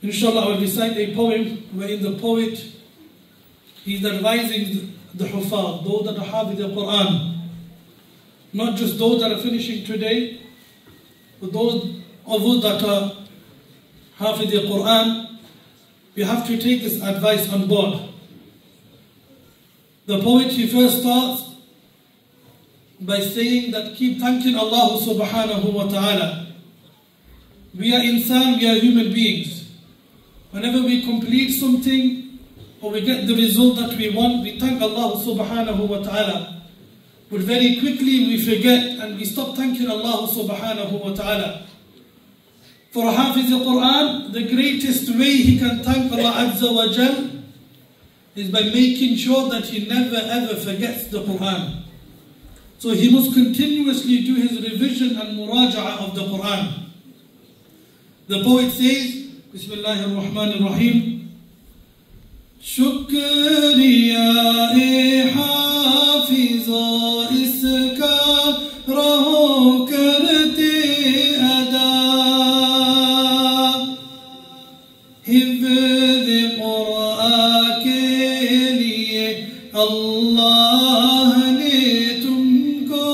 Inshallah, I will recite a poem wherein the poet is advising the Hufaz, those that are Hafid al-Quran, not just those that are finishing today, but those of us that are Hafid al-Quran. We have to take this advice on board. The poet, he first starts by saying that keep thanking Allah subhanahu wa ta'ala. We are insan, we are human beings. Whenever we complete something or we get the result that we want, we thank Allah subhanahu wa ta'ala. But very quickly we forget and we stop thanking Allah subhanahu wa ta'ala. For Hafiz al-Quran, the greatest way he can thank Allah Azza wa Jal is by making sure that he never ever forgets the Quran. So he must continuously do his revision and muraja'ah of the Quran. The poet says, Bismillahir Rahmanir Rahim, Shukriya-e Hafiza iska raho karte ada, Hifz Quran ke liye Allah ne tumko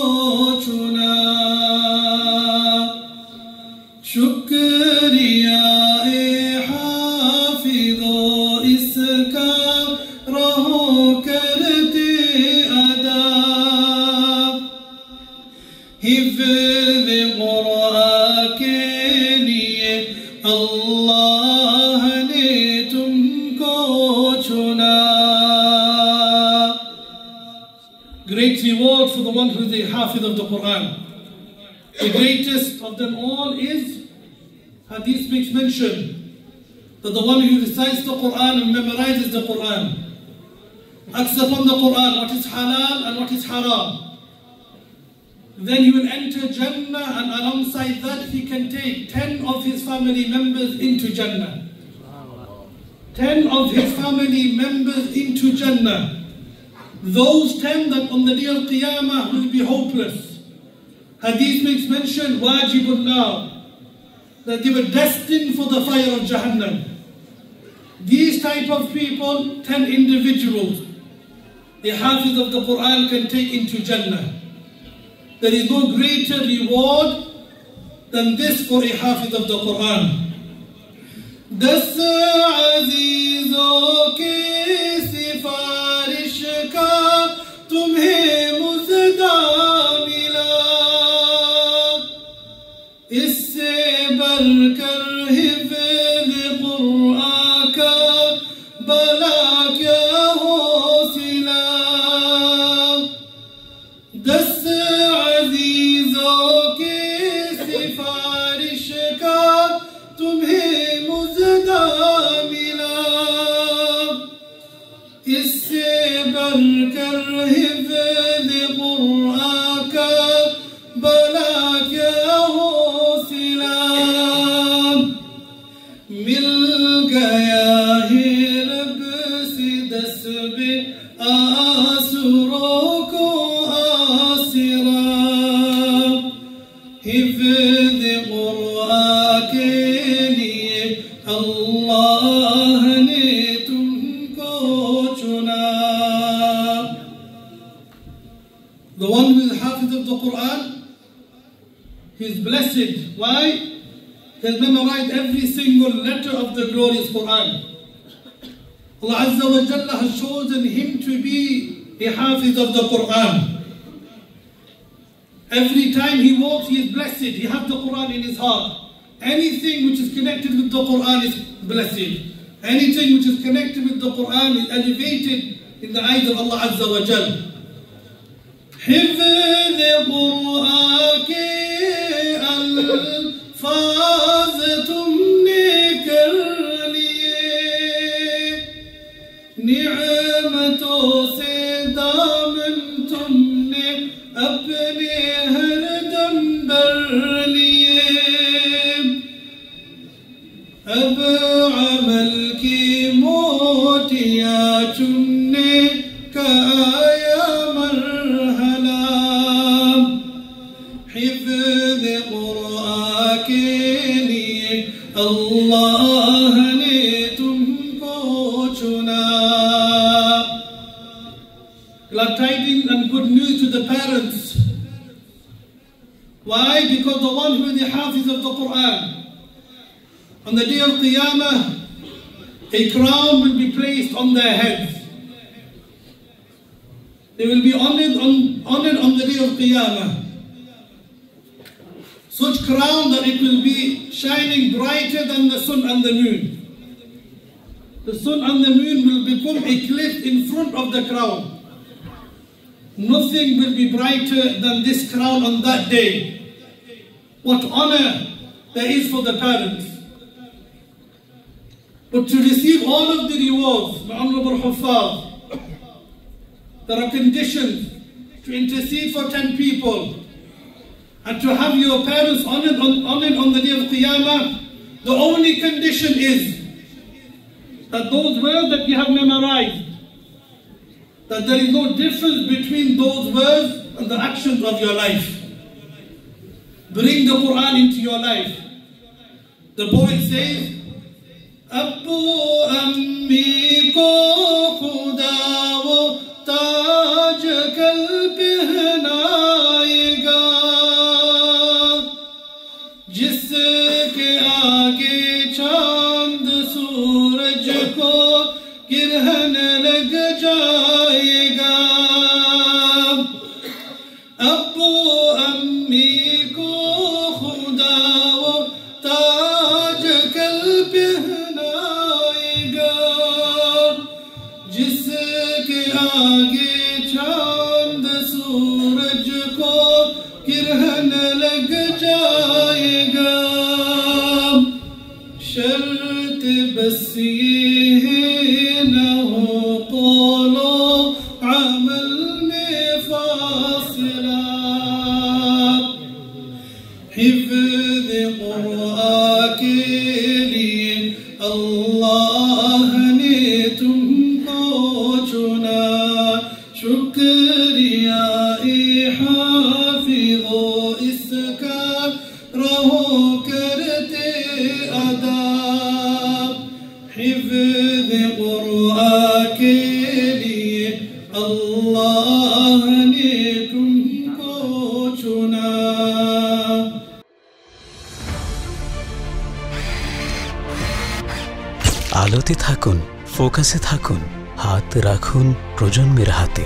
chuna. Shukriya Great reward for the one who is a Hafid of the Quran. The greatest of them all is, Hadith makes mention, that the one who recites the Quran and memorizes the Quran, acts upon the Quran what is halal and what is haram, then he will enter Jannah, and alongside that he can take 10 of his family members into Jannah. 10 of his family members into Jannah. Those 10 that on the day of Qiyamah will be hopeless. Hadith makes mention, wajibun nar, that they were destined for the fire of Jahannam. These type of people, 10 individuals, the Hafiz of the Quran can take into Jannah. There is no greater reward than this for a Hafiz of the Quran. Das azizon ke sifarish ka tumhe muzda mila, isse barkar hifz Quran ka bala kya ho sila. Das azizon ke sifarish ka tumhe muzda mila, isse barkar hifz Quran ka bala kya ho sila. Mil gaya hai Rab se dasbe aasuron ko aasira, hifz Quran ke liye Allah ne tumko chuna. The one who is Hafiz of the Quran, he is blessed. Why? He has memorized every single letter of the glorious Quran. Allah Azza wa Jalla has chosen him to be a Hafiz of the Quran. Every time he walks, he is blessed. He has the Quran in his heart. Anything which is connected with the Quran is blessed. Anything which is connected with the Quran is elevated in the eyes of Allah Azza wa Jalla. Hifz Quran ke alfaz tumne kar liye, ni'maton se daman tumne apne har dam bar liye. Ab amal ki motiyan chunne ka aaya marhala, hifz Quran ke liye Allah ne due to the parents. Why? Because the one who is the Hafiz of the Quran, on the day of Qiyamah, a crown will be placed on their heads. They will be honored on the day of Qiyamah. Such crown that it will be shining brighter than the sun and the moon. The sun and the moon will become a cliff in front of the crown. Nothing will be brighter than this crown on that day. What honor there is for the parents. But to receive all of the rewards, my honorable Huffaz, there are conditions to intercede for 10 people and to have your parents honored on the day of Qiyamah. The only condition is that those words that you have memorized, that there is no difference between those words and the actions of your life. Bring the Quran into your life. The poet says, Abbu ammi ko khuda wo taj kal pehnayega, jiske aage chand suraj ko girhan lag jayega. Abbu ammi ko khuda wo taj kal pehnayega, जिसके आगे चांद सूरज को किरण लग जाएगा. शर्त बस ये है न हो कौलो अमल में फासला. हिफ्ज़ कुरान के लिए अल्लाह ने तुमको चुना. शुक्रिया ए हाफिज़ो इसका रहो करते अदा. हिफ्ज़ कुरान के लिए अल्लाह ने तुमको चुना. আলোতে থাকুন, ফোকাসে থাকুন, হাত রাখুন প্রজন্মের হাতে।